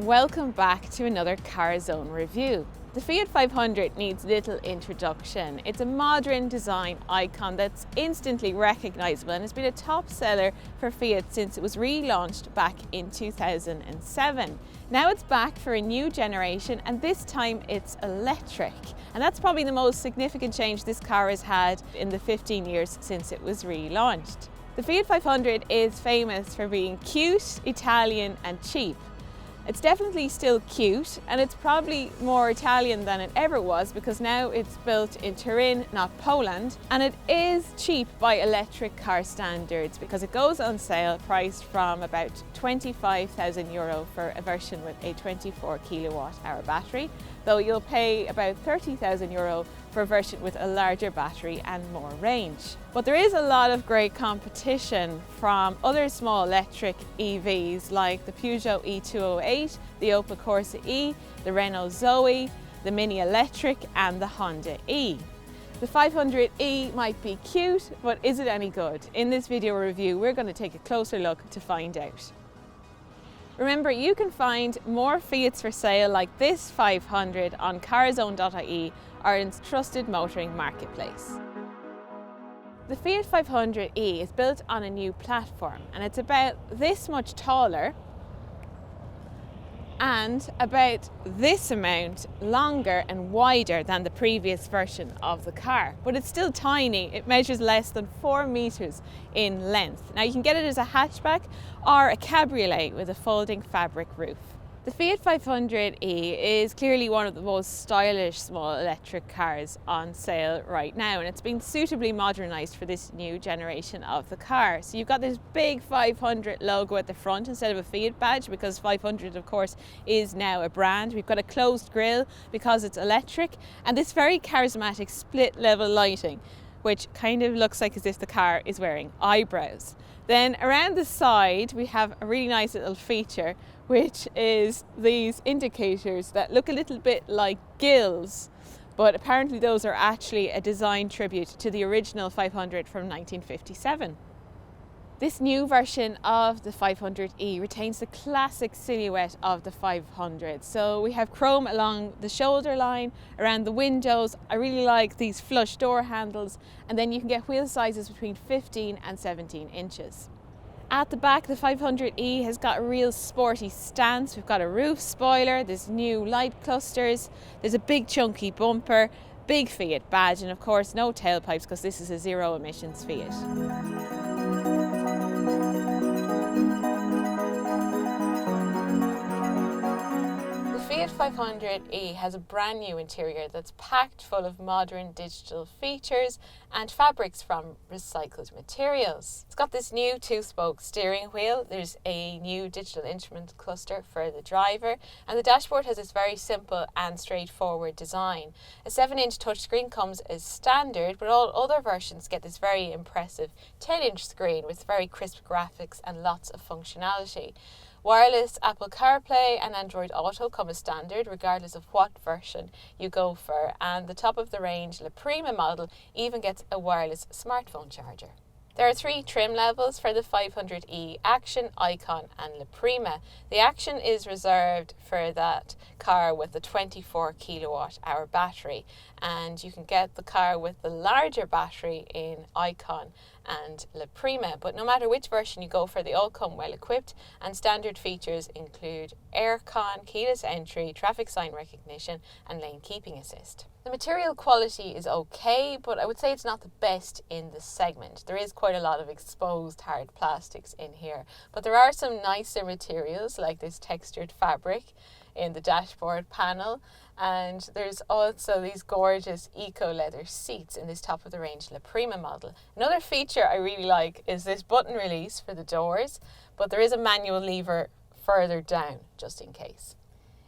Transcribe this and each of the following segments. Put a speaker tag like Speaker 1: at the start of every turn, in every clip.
Speaker 1: and welcome back to another Carzone review. The Fiat 500 needs little introduction. It's a modern design icon that's instantly recognisable and has been a top seller for Fiat since it was relaunched back in 2007. Now it's back for a new generation, and this time it's electric. And that's probably the most significant change this car has had in the 15 years since it was relaunched. The Fiat 500 is famous for being cute, Italian and cheap. It's definitely still cute, and it's probably more Italian than it ever was because now it's built in Turin, not Poland. And it is cheap by electric car standards because it goes on sale priced from about €25,000 for a version with a 24 kilowatt hour battery, though you'll pay about €30,000 for a version with a larger battery and more range. But there is a lot of great competition from other small electric EVs like the Peugeot E208, the Opel Corsa E, the Renault Zoe, the Mini Electric and the Honda E. The 500e might be cute, but is it any good? In this video review, we're going to take a closer look to find out. Remember, you can find more Fiats for sale like this 500 on carzone.ie, Ireland's trusted motoring marketplace. The Fiat 500e is built on a new platform, and it's about this much taller and about this amount longer and wider than the previous version of the car. But it's still tiny. It measures less than 4 meters in length. Now you can get it as a hatchback or a cabriolet with a folding fabric roof. The Fiat 500e is clearly one of the most stylish small electric cars on sale right now, and it's been suitably modernised for this new generation of the car. So you've got this big 500 logo at the front instead of a Fiat badge, because 500 of course is now a brand. We've got a closed grille because it's electric, and this very charismatic split level lighting, which kind of looks like as if the car is wearing eyebrows. Then around the side we have a really nice little feature, which is these indicators that look a little bit like gills, but apparently those are actually a design tribute to the original 500 from 1957. This new version of the 500e retains the classic silhouette of the 500. So we have chrome along the shoulder line, around the windows. I really like these flush door handles, and then you can get wheel sizes between 15 and 17 inches. At the back, the 500e has got a real sporty stance. We've got a roof spoiler, there's new light clusters, there's a big chunky bumper, big Fiat badge, and of course no tailpipes because this is a zero emissions Fiat. The Fiat 500e has a brand new interior that's packed full of modern digital features and fabrics from recycled materials. It's got this new 2-spoke steering wheel, there's a new digital instrument cluster for the driver, and the dashboard has this very simple and straightforward design. A 7-inch touchscreen comes as standard, but all other versions get this very impressive 10-inch screen with very crisp graphics and lots of functionality. Wireless Apple CarPlay and Android Auto come as standard regardless of what version you go for, and the top of the range La Prima model even gets a wireless smartphone charger. There are 3 trim levels for the 500e: Action, Icon and La Prima. The Action is reserved for that car with the 24 kilowatt hour battery, and you can get the car with the larger battery in Icon and La Prima. But no matter which version you go for, they all come well equipped, and standard features include aircon, keyless entry, traffic sign recognition and lane keeping assist. The material quality is okay, but I would say it's not the best in the segment. There is quite a lot of exposed hard plastics in here, but there are some nicer materials like this textured fabric in the dashboard panel, and there's also these gorgeous eco leather seats in this top of the range La Prima model. Another feature I really like is this button release for the doors, but there is a manual lever further down just in case.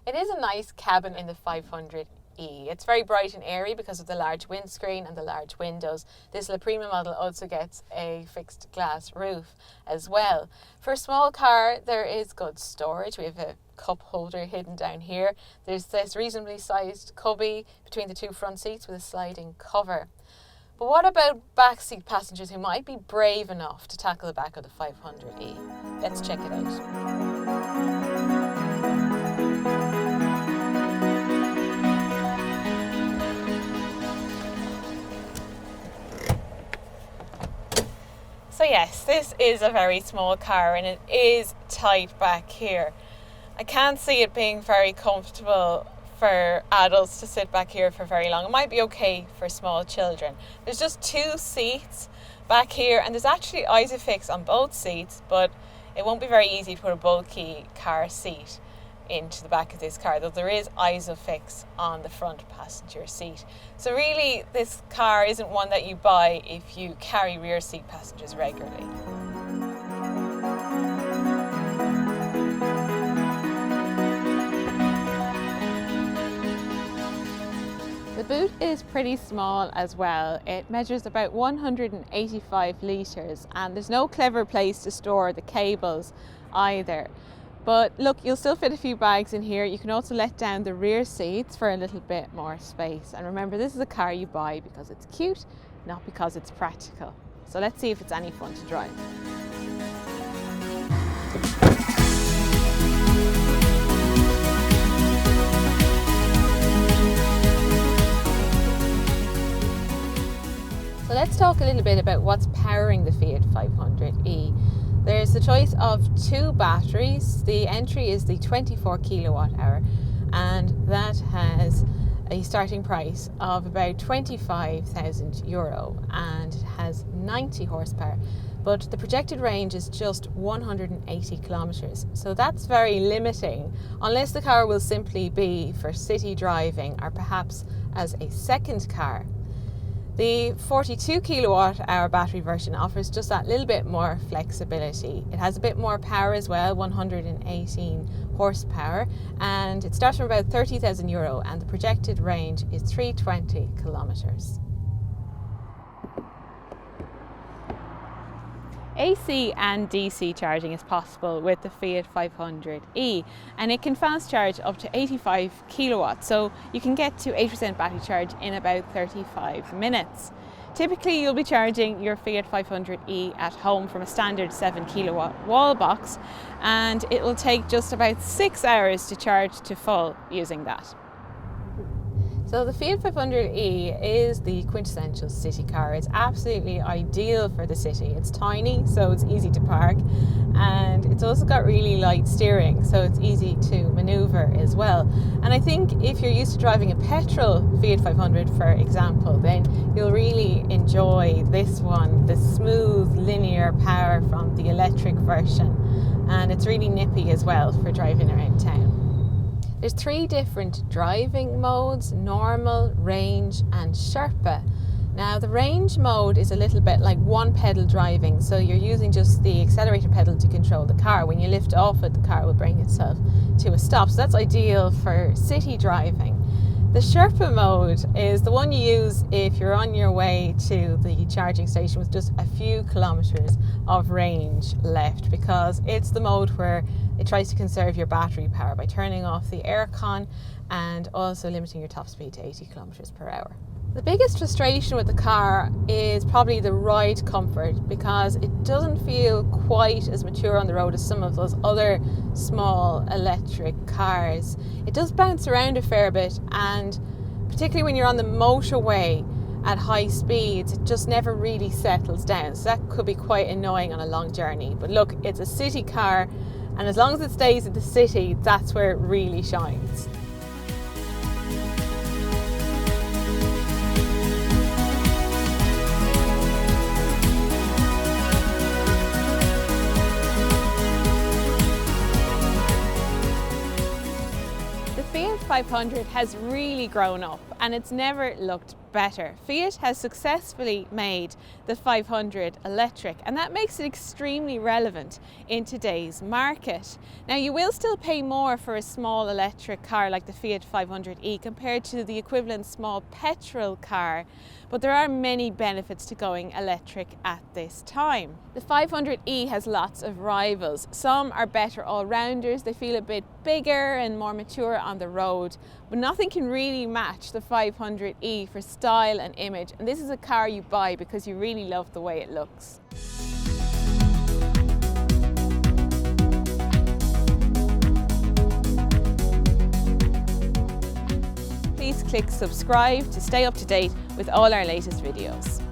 Speaker 1: It is a nice cabin in the 500e. It's very bright and airy because of the large windscreen and the large windows. This La Prima model also gets a fixed glass roof as well. For a small car, there is good storage. We have a cup holder hidden down here. There's this reasonably sized cubby between the 2 front seats with a sliding cover. But what about backseat passengers who might be brave enough to tackle the back of the 500e? Let's check it out. So yes, this is a very small car and it is tight back here. I can't see it being very comfortable for adults to sit back here for very long. It might be okay for small children. There's just 2 seats back here and there's actually Isofix on both seats, but it won't be very easy to put a bulky car seat into the back of this car, though there is Isofix on the front passenger seat. So really this car isn't one that you buy if you carry rear seat passengers regularly. The boot is pretty small as well. It measures about 185 litres and there's no clever place to store the cables either. But look, you'll still fit a few bags in here. You can also let down the rear seats for a little bit more space. And remember, this is a car you buy because it's cute, not because it's practical. So let's see if it's any fun to drive. So let's talk a little bit about what's powering the Fiat 500e. There's the choice of 2 batteries. The entry is the 24 kilowatt hour and that has a starting price of about €25,000 and it has 90 horsepower. But the projected range is just 180 kilometres. So that's very limiting unless the car will simply be for city driving or perhaps as a second car. The 42 kilowatt hour battery version offers just that little bit more flexibility. It has a bit more power as well, 118 horsepower, and it starts from about €30,000 and the projected range is 320 kilometres. AC and DC charging is possible with the Fiat 500e and it can fast charge up to 85 kilowatts, so you can get to 80% battery charge in about 35 minutes. Typically you'll be charging your Fiat 500e at home from a standard 7 kilowatt wall box and it will take just about 6 hours to charge to full using that. So the Fiat 500e is the quintessential city car. It's absolutely ideal for the city. It's tiny, so it's easy to park, and it's also got really light steering, so it's easy to maneuver as well. And I think if you're used to driving a petrol Fiat 500, for example, then you'll really enjoy this one, the smooth linear power from the electric version, and it's really nippy as well for driving around town. There's 3 different driving modes: normal, range and Sherpa. Now the range mode is a little bit like one pedal driving, so you're using just the accelerator pedal to control the car. When you lift off it, the car will bring itself to a stop, so that's ideal for city driving. The Sherpa mode is the one you use if you're on your way to the charging station with just a few kilometres of range left, because it's the mode where it tries to conserve your battery power by turning off the aircon and also limiting your top speed to 80 kilometres per hour. The biggest frustration with the car is probably the ride comfort, because it doesn't feel quite as mature on the road as some of those other small electric cars. It does bounce around a fair bit, and particularly when you're on the motorway at high speeds, it just never really settles down. So that could be quite annoying on a long journey. But look, it's a city car, and as long as it stays in the city, that's where it really shines. The Fiat 500 has really grown up and it's never looked better. Fiat has successfully made the 500 electric, and that makes it extremely relevant in today's market. Now, you will still pay more for a small electric car like the Fiat 500e compared to the equivalent small petrol car, but there are many benefits to going electric at this time. The 500e has lots of rivals. Some are better all-rounders, they feel a bit bigger and more mature on the road, but nothing can really match the 500e for style and image, and this is a car you buy because you really love the way it looks. Please click subscribe to stay up to date with all our latest videos.